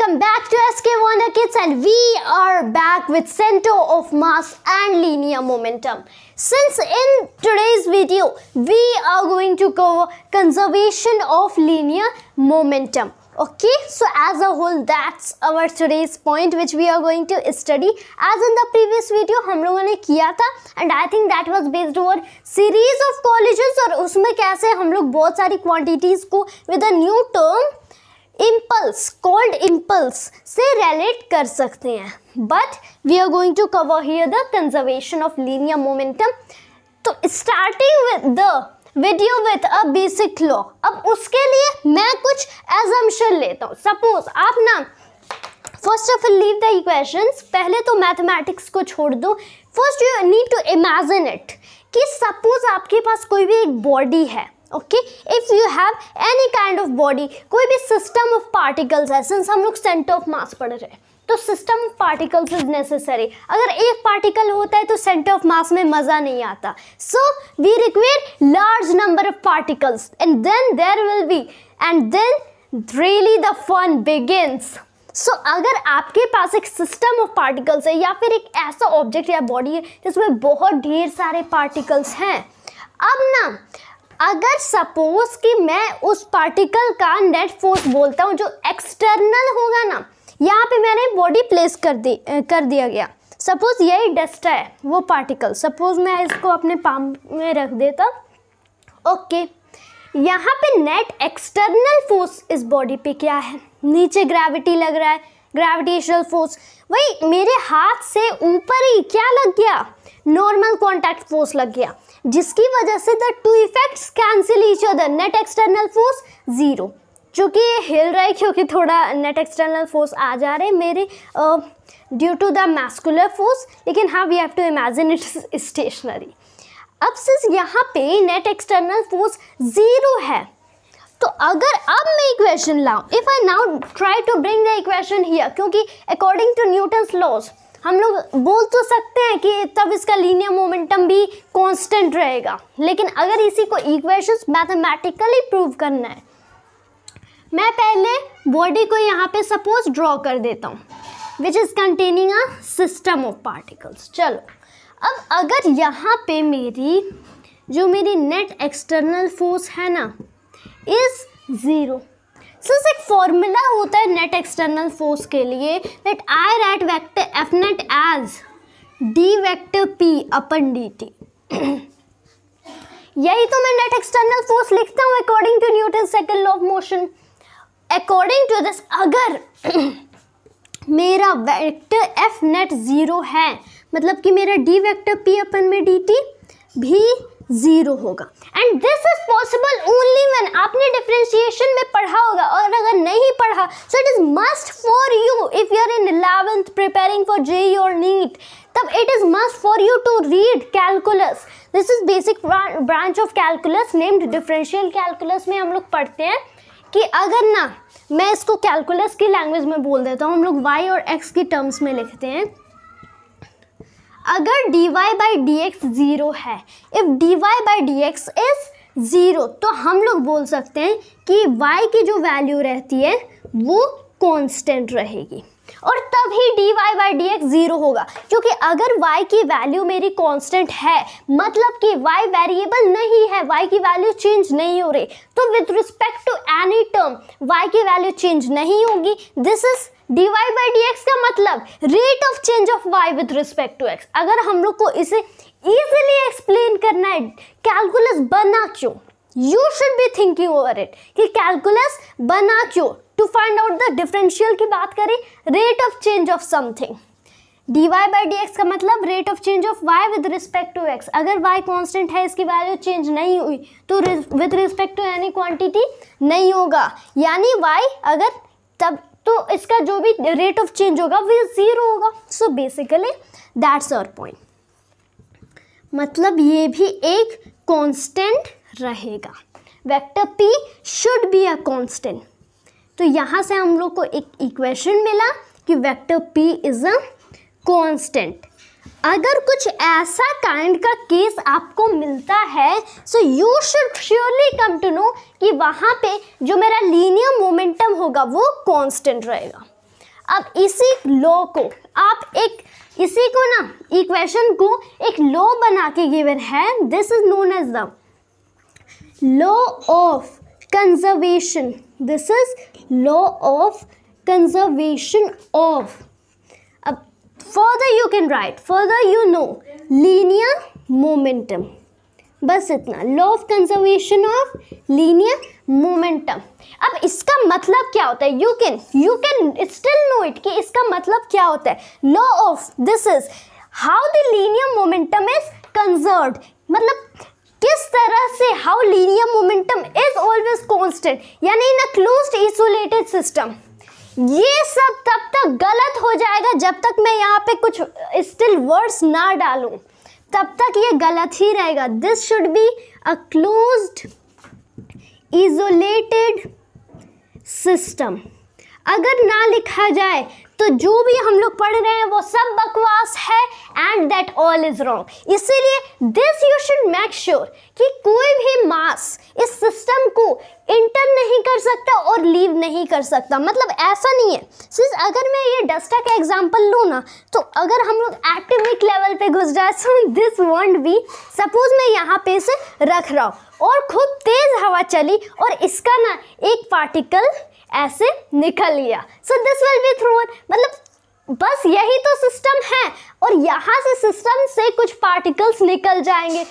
welcome back to SK Wonder Kids, and we are back with center of mass and linear momentum. Since in today's video we are going to cover conservation of linear momentum. Okay, so as a whole that's our today's point which we are going to study. As in the previous video हम लोगों ने किया था, and I think that was based over series of collisions, और उसमें कैसे हम लोग बहुत सारी quantities को with a new term impulse called impulse से relate कर सकते हैं. But we are going to cover here the conservation of linear momentum. तो starting with the video with a basic law. अब उसके लिए मैं कुछ assumption लेता हूँ. Suppose आप ना first of all leave the equations. पहले तो mathematics को छोड़ दो. First you need to imagine it कि suppose आपके पास कोई भी एक body है. Okay, if you have any kind of body, कोई भी सिस्टम ऑफ पार्टिकल्स है. सिंस हम लोग सेंटर ऑफ मास पढ़ रहे हैं तो system of particles is necessary. अगर एक पार्टिकल होता है तो सेंटर ऑफ मास में मजा नहीं आता. So we require large number of particles and then there will be and then really the fun begins. So अगर आपके पास एक सिस्टम ऑफ पार्टिकल्स है या फिर एक ऐसा ऑब्जेक्ट या बॉडी है जिसमें बहुत ढेर सारे पार्टिकल्स हैं, अब ना अगर सपोज कि मैं उस पार्टिकल का नेट फोर्स बोलता हूँ जो एक्सटर्नल होगा ना, यहाँ पे मैंने बॉडी प्लेस कर दिया गया. सपोज यही डस्ट है वो पार्टिकल. सपोज मैं इसको अपने पाम में रख देता. ओके, यहाँ पे नेट एक्सटर्नल फोर्स इस बॉडी पे क्या है? नीचे ग्रेविटी लग रहा है, ग्रेविटेशनल फोर्स. वही मेरे हाथ से ऊपर ही क्या लग गया? नॉर्मल कॉन्टैक्ट फोर्स लग गया, जिसकी वजह से the two effects cancel each other. Net external force zero, चूँकि ये हिल रहा है क्योंकि थोड़ा नेट एक्सटर्नल फोर्स आ जा रहे हैं मेरे due to the muscular force. लेकिन हाँ, we have to imagine it stationary. अब सिंस यहाँ पे नेट एक्सटर्नल फोर्स जीरो है, तो अगर अब मैं इक्वेशन लाऊं, if I now try to bring the equation here, क्योंकि अकॉर्डिंग टू न्यूटन्स लॉज हम लोग बोल तो सकते हैं कि तब इसका लीनियर मोमेंटम भी कांस्टेंट रहेगा. लेकिन अगर इसी को इक्वेशंस मैथमेटिकली प्रूव करना है, मैं पहले बॉडी को यहाँ पे सपोज ड्रॉ कर देता हूँ which is containing a system of particles. चलो, अब अगर यहाँ पे मेरी नेट एक्सटर्नल फोर्स है ना इज ज़ीरो. सिंस एक फॉर्मूला होता है नेट एक्सटर्नल फोर्स के लिए, that I write vector F net as d vector p upon d t. यही तो मैं नेट एक्सटर्नल फोर्स लिखता हूँ according to Newton second law of motion. According to this, अगर मेरा वेक्टर एफ नेट जीरो है, मतलब कि मेरा डी वेक्टर पी अपन में डी टी भी जीरो होगा. And this is possible only when आपने डिफरेंशिएशन में पढ़ा होगा, और अगर नहीं पढ़ा so it is must for you if you are in 11th preparing for JEE और नीट, तब it is must for you to read calculus. This is basic branch of calculus named differential calculus. में हम लोग पढ़ते हैं कि अगर ना मैं इसको कैलकुलस की लैंग्वेज में बोल देता हूँ, हम लोग वाई और एक्स की टर्म्स में लिखते हैं. अगर dy by d x zero है, if dy by d x is zero, तो हम लोग बोल सकते हैं कि y की जो वैल्यू रहती है वो कांस्टेंट रहेगी, और तभी dy by d x zero होगा. क्योंकि अगर y की वैल्यू मेरी कांस्टेंट है, मतलब कि y वेरिएबल नहीं है, y की वैल्यू चेंज नहीं हो रही, तो with respect to any term y की वैल्यू चेंज नहीं होगी. This is dy by d x का मतलब rate of change of y with respect to x. अगर हम लोग को इसे इजीली एक्सप्लेन करना है, कैलकुलस बना क्यों, you should be thinking over it कि कैलकुलस बना क्यों. To find out the differential की बात करें, rate of change of something. dy by d x का मतलब rate of change of y with respect to x. अगर y कांस्टेंट है, इसकी वैल्यू चेंज नहीं हुई, तो with respect to any quantity नहीं होगा. यानी y अगर तब तो इसका जो भी रेट ऑफ चेंज होगा वो जीरो होगा. So basically that's our point. मतलब ये भी एक कांस्टेंट रहेगा. Vector p should be a constant. तो यहाँ से हम लोग को एक इक्वेशन मिला कि vector p is a constant. अगर कुछ ऐसा काइंड का केस आपको मिलता है, so you should surely come to know कि वहाँ पे जो मेरा लीनियर मोमेंटम होगा वो कांस्टेंट रहेगा. अब इसी लॉ को आप इसी को ना इक्वेशन को एक लॉ बना के गिवन है, this is known as the law of conservation, this is law of conservation of, अब further you can write, further you know linear momentum, बस इतना, law of conservation of linear momentum. अब इसका मतलब क्या होता है, you can still know it कि इसका मतलब क्या होता है। Law of this is how the linear momentum is conserved, मतलब किस तरह से how linear momentum is always constant, यानी इन अ क्लोज्ड आइसोलेटेड सिस्टम। ये सब तब तक गलत हो जाएगा जब तक मैं यहाँ पे कुछ स्टिल वर्ड्स ना डालूं, तब तक ये गलत ही रहेगा। This should be a closed isolated system. अगर ना लिखा जाए तो जो भी हम लोग पढ़ रहे हैं वो सब बकवास है and that all is wrong. इसीलिए this you should make sure कि कोई भी मास इस सिस्टम को इंटर नहीं कर सकता और लीव नहीं कर सकता। मतलब ऐसा नहीं है, सिर्फ अगर मैं ये डस्टा का एग्जांपल लूँ ना, तो अगर हम लोग एटॉमिक लेवल पे घुस जाए तो दिस वोंट बी, सपोज मैं यहाँ पे से रख रहा हूँ और खूब तेज हवा चली और इसका ना एक पार्टिकल ऐसे निकल लिया, so this will be thrown. मतलब बस यही तो सिस्टम है और यहाँ से सिस्टम से कुछ पार्टिकल्स निकल जाएंगे।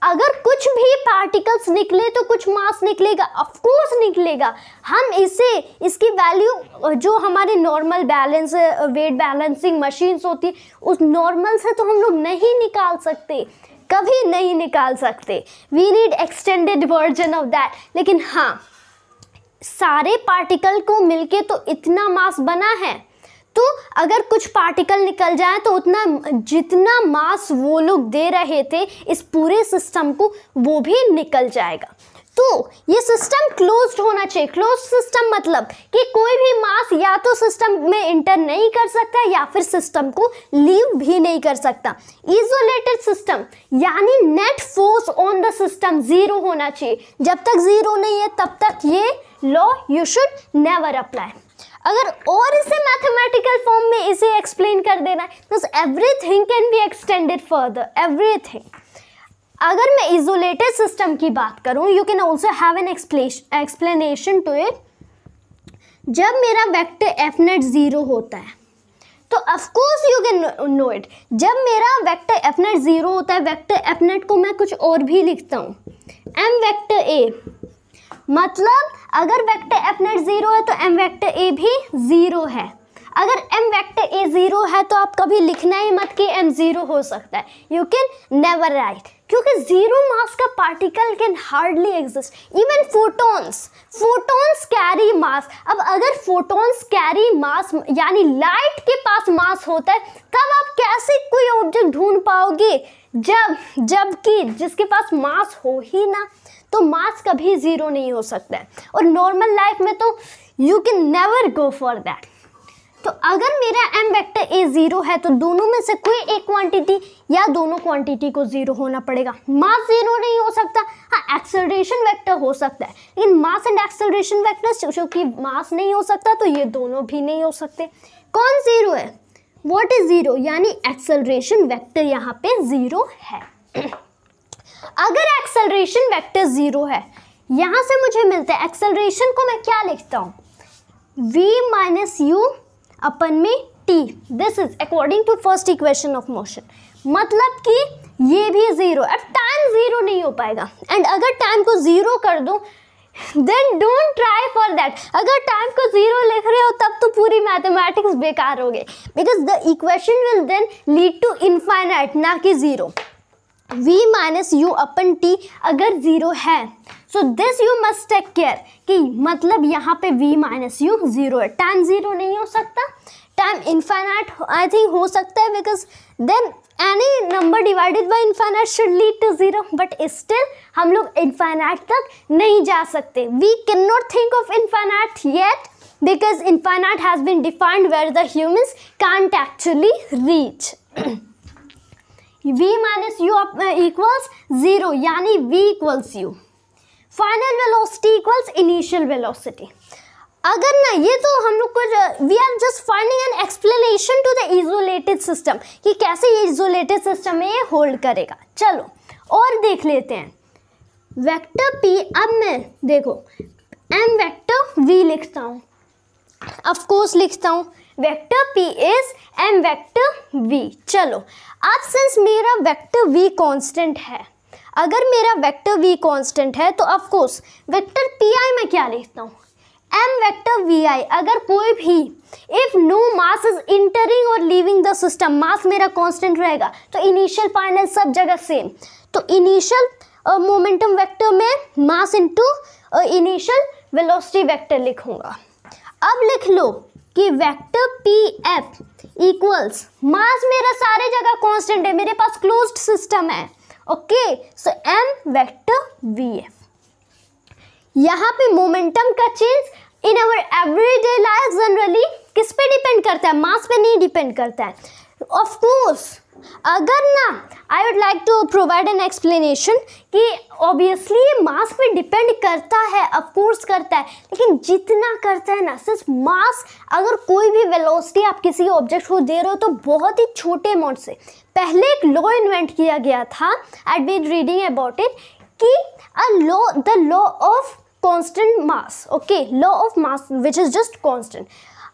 अगर कुछ भी पार्टिकल्स निकले तो कुछ मास निकलेगा, ऑफ कोर्स निकलेगा। हम इसकी वैल्यू जो हमारे normal balance weight balancing machines होती है उस नॉर्मल से तो हम लोग नहीं निकाल सकते, कभी नहीं निकाल सकते। We need extended version of that. लेकिन हाँ, सारे पार्टिकल को मिलके तो इतना मास बना है, तो अगर कुछ पार्टिकल निकल जाए तो उतना जितना मास वो लोग दे रहे थे इस पूरे सिस्टम को वो भी निकल जाएगा। तो ये सिस्टम क्लोज्ड होना चाहिए। क्लोज्ड सिस्टम मतलब कि कोई भी मास या तो सिस्टम में इंटर नहीं कर सकता या फिर सिस्टम को लीव भी नहीं कर सकता। आइसोलेटेड सिस्टम यानी net force on the system zero होना चाहिए। जब तक जीरो नहीं है तब तक ये law you should never apply. अगर और इसे मैथमेटिकल फॉर्म में इसे एक्सप्लेन कर देना है तो everything can be extended further, everything. अगर मैं आइसोलेटेड सिस्टम की बात करूं, you can also have an explanation to it. जब मेरा वेक्टर एफ नेट जीरो होता है तो of course you can know it. जब मेरा वेक्टर एफ नेट जीरो होता है, वेक्टर एफ नेट को मैं कुछ और भी लिखता हूँ, एम वेक्टर ए। मतलब अगर वेक्टर एफ नेट जीरो है तो एम वेक्टर ए भी जीरो है। अगर एम वेक्टर ए जीरो है तो आप कभी लिखना ही मत कि एम जीरो हो सकता है, यू कैन नेवर राइट, क्योंकि जीरो मास का particle can hardly exist. Even photons carry mass. अब अगर फोटॉन्स कैरी मास यानी लाइट के पास मास होता है, तब आप कैसे कोई ऑब्जेक्ट ढूंढ पाओगे जबकि जिसके पास मास हो ही ना, तो मास कभी जीरो नहीं हो सकता है। और नॉर्मल लाइफ में तो you can never go for that. तो अगर मेरा एम वेक्टर ए जीरो है तो दोनों में से कोई एक क्वांटिटी या दोनों क्वांटिटी को जीरो होना पड़ेगा। मास जीरो नहीं हो सकता, हाँ एक्सेलरेशन वेक्टर हो सकता है, लेकिन मास एंड एक्सेलरेशन वेक्टर क्योंकि मास नहीं हो सकता तो ये दोनों भी नहीं हो सकते। कौन जीरो है, व्हाट इज जीरो, यानी एक्सेलरेशन वेक्टर यहाँ पे जीरो है। अगर एक्सेलरेशन वेक्टर जीरो है, यहाँ से मुझे मिलता है एक्सेलरेशन को मैं क्या लिखता हूँ, v माइनस यू अपन में t। This is according to first equation of motion. मतलब कि ये भी जीरो। अब टाइम जीरो नहीं हो पाएगा, एंड अगर टाइम को जीरो कर दो then don't try for that. अगर टाइम को जीरो लिख रहे हो तब तो पूरी मैथमेटिक्स बेकार हो गई, because the equation will then lead to infinite, ना कि zero. v minus u upon t अगर जीरो है, so this you must take care कि मतलब यहाँ पे v माइनस यू जीरो है। टाइम जीरो नहीं हो सकता, टाइम इनफाइनाइट आई थिंक हो सकता है, because then any number divided by infinite should lead to zero, but still हम लोग इनफाइनाइट तक नहीं जा सकते। We can not think of infinite yet, because infinite has been defined where the humans can't actually reach. v minus u equals zero, यानी v equals u. Final velocity equals initial velocity. अगर ना ये तो हम लोग को we are just finding an explanation to the इजोलेटेड system कि कैसे ये इजोलेटेड सिस्टम में ये होल्ड करेगा। चलो और देख लेते हैं। वेक्टर p, अब मैं देखो m वेक्टर v लिखता हूँ, ऑफ कोर्स लिखता हूँ vector p is m vector v। चलो अब सिंस मेरा वेक्टर v कांस्टेंट है, अगर मेरा वेक्टर v कांस्टेंट है तो ऑफ कोर्स वेक्टर pi मैं क्या लिखता हूँ m वेक्टर vi। अगर कोई भी if no mass is entering और लीविंग द सिस्टम, मास मेरा कांस्टेंट रहेगा तो इनिशियल फाइनल सब जगह सेम, तो इनिशियल मोमेंटम वेक्टर में mass into initial velocity vector लिखूंगा। अब लिख लो कि वेक्टर pf इक्वल्स मास मेरा सारे जगह कांस्टेंट है, मेरे पास क्लोज्ड सिस्टम है। Okay, so m vector vf। यहाँ पे मोमेंटम का change in our everyday life generally किस पे डिपेंड करता है, मास पे नहीं डिपेंड करता है। ऑफ कोर्स अगर ना I would like to provide an explanation कि ऑब्वियसली ये मास पे डिपेंड करता है, ऑफ कोर्स करता है, लेकिन जितना करता है ना सिर्फ मास, अगर कोई भी वेलोसिटी आप किसी ऑब्जेक्ट को दे रहे हो तो बहुत ही छोटे अमाउंट से। पहले एक लॉ इन्वेंट किया गया था, I been reading about it, कि the law of constant mass, okay, law of mass which is just constant.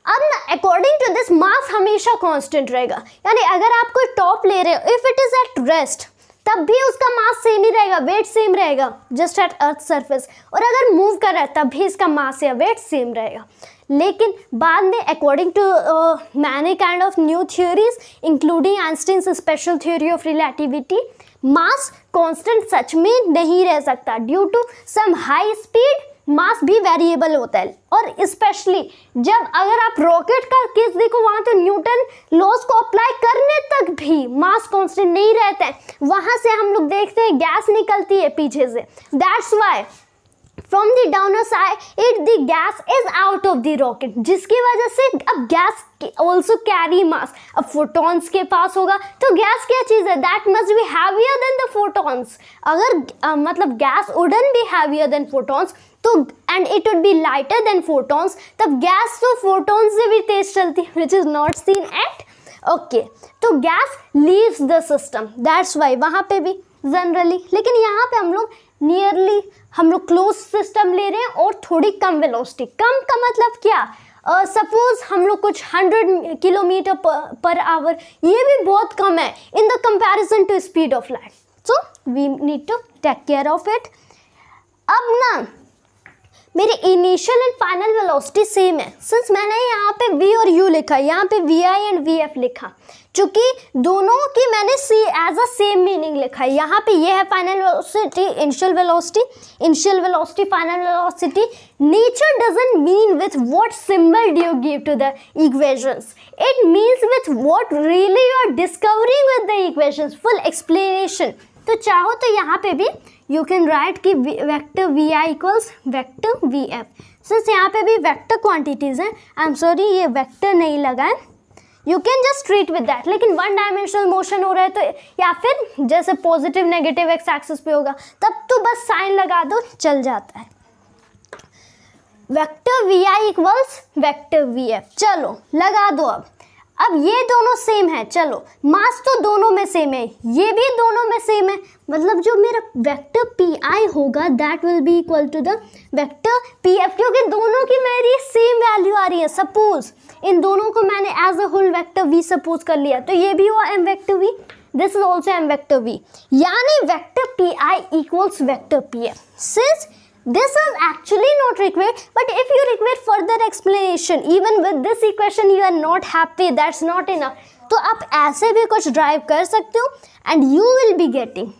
अब ना अकॉर्डिंग टू दिस मास हमेशा कांस्टेंट रहेगा, यानी अगर आप कोई टॉप ले रहे हो if it is at rest तब भी उसका मास सेम ही रहेगा, वेट सेम रहेगा जस्ट एट अर्थ सरफेस, और अगर मूव कर रहा है तब भी इसका मास या वेट सेम रहेगा। लेकिन बाद में according to many kind of new theories including Einstein's special theory of relativity, mass constant सच में नहीं रह सकता। Due to some high speed mass भी वेरिएबल होता है, और स्पेशली जब अगर आप रॉकेट का केस देखो वहाँ तो न्यूटन लॉज को अप्लाई करने तक भी मास कांस्टेंट नहीं रहता है। वहाँ से हम लोग देखते हैं गैस निकलती है पीछे से, that's why from the downer side the gas is out of the rocket, जिसकी वजह से अब गैस ऑल्सो कैरी मास। अब फोटॉन्स के पास होगा तो गैस क्या चीज़ है, that must be heavier than the photons. अगर मतलब gas wouldn't be heavier than photons तो and it would be lighter than photons, तब गैस तो फोटॉन्स से भी तेज चलती है which is not seen at. Okay, तो gas leaves the system, that's why वहाँ पे भी जनरली, लेकिन यहाँ पे हम लोग नियरली हम लोग क्लोज सिस्टम ले रहे हैं और थोड़ी कम वेलोसिटी। कम का मतलब क्या, सपोज हम लोग कुछ 100 किलोमीटर पर आवर, ये भी बहुत कम है in the comparison to speed of light, so we need to take care of it. अब ना मेरी initial and final velocity same है, सिंस मैंने यहाँ पे v और u लिखा, यहाँ पे vi एंड vf लिखा, चूँकि दोनों की मैंने see as a same meaning लिखा है। यहाँ पे ये है final velocity, initial velocity, final velocity. Nature doesn't mean with what symbol do you give to the equations, it means with what really you are discovering with the equations, full explanation. तो चाहो तो यहाँ पे भी you can write कि vector vi equals vector vf, since यहाँ पे भी वेक्टर क्वांटिटीज़ हैं, आई एम सॉरी ये वेक्टर नहीं लगा है, you can just treat with that. लेकिन वन डायमेंशनल मोशन हो रहा है तो, या फिर जैसे पॉजिटिव नेगेटिव एक्स एक्सिस पे होगा तब तो बस साइन लगा दो चल जाता है। Vector vi equals vector vf, चलो लगा दो। अब ये दोनों सेम है, चलो मास तो दोनों में सेम है, ये भी दोनों में सेम है, मतलब जो मेरा वेक्टर pi होगा that will be equal to the vector pf, क्योंकि दोनों की मेरी सेम वैल्यू आ रही है। सपोज इन दोनों को मैंने as a whole vector v suppose कर लिया तो ये भी हुआ m vector v, this is also m vector v, यानी vector pi equals vector pf। Since this is actually not required, but if you require further explanation even with this equation you are not happy, that's not enough, तो आप ऐसे भी कुछ drive कर सकते हो and you will be getting।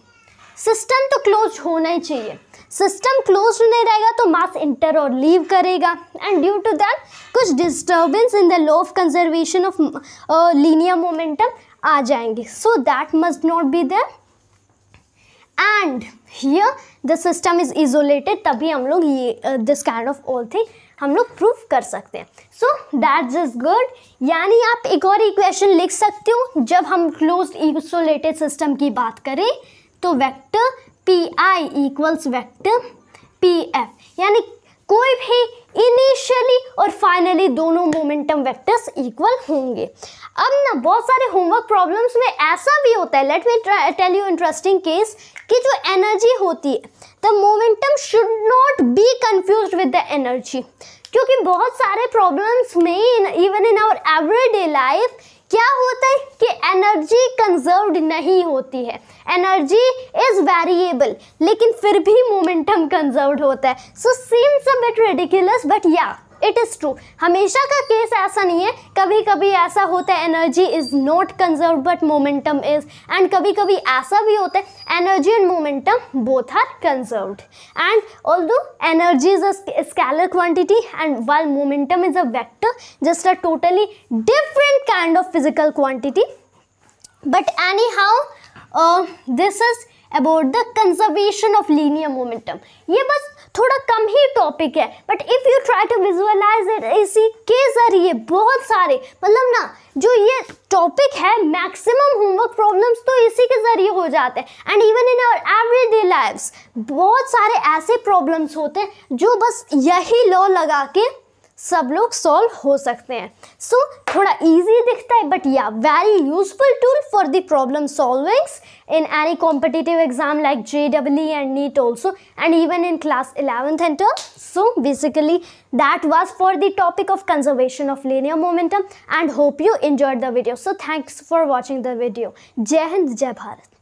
System तो close होना ही चाहिए, सिस्टम क्लोज नहीं रहेगा तो मास इंटर और लीव करेगा, एंड ड्यू टू दैट कुछ disturbance in the law of conservation of linear momentum आ जाएंगे, so that must not be there. And here the system is isolated, तभी हम लोग ये this kind of all thing हम लोग प्रूफ कर सकते हैं। सो दैट्स इज गुड, यानी आप एक और इक्वेशन लिख सकते हो जब हम क्लोज्ड इजोलेटेड सिस्टम की बात करें तो vector P I equals vector P F, यानी कोई भी इनिशियली और फाइनली दोनों मोमेंटम वेक्टर्स इक्वल होंगे। अब ना बहुत सारे होमवर्क प्रॉब्लम्स में ऐसा भी होता है, let me tell you interesting case, कि जो एनर्जी होती है the momentum should not be confused with the energy, क्योंकि बहुत सारे प्रॉब्लम्स में even in our everyday life क्या होता है कि एनर्जी कंजर्व्ड नहीं होती है, एनर्जी इज वेरिएबल, लेकिन फिर भी मोमेंटम कंजर्व्ड होता है। So seems a bit ridiculous but yeah it is true. हमेशा का केस ऐसा नहीं है, कभी कभी ऐसा होता है energy is not conserved but momentum is, and कभी कभी ऐसा भी होता है energy and momentum both are conserved, and although energy is a scalar quantity and while momentum is a vector, just a totally different kind of physical quantity. But anyhow, this is about the conservation of linear momentum. ये बस थोड़ा कम ही topic है, but if you try to visualise it, इसी के ज़रिए बहुत सारे मतलब ना जो ये टॉपिक है मैक्सिमम होमवर्क प्रॉब्लम्स तो इसी के ज़रिए हो जाते हैं। And even in our everyday lifes बहुत सारे ऐसे प्रॉब्लम्स होते हैं जो बस यही लॉ लगा के सब लोग सॉल्व हो सकते हैं। सो थोड़ा इजी दिखता है but yeah very useful tool for the problem solvings in any competitive exam like JEE and NEET also, and even in class 11th and 12th. So basically that was for the topic of conservation of linear momentum, and hope you enjoyed the video. So thanks for watching the video. Jai Hind, Jai Bharat.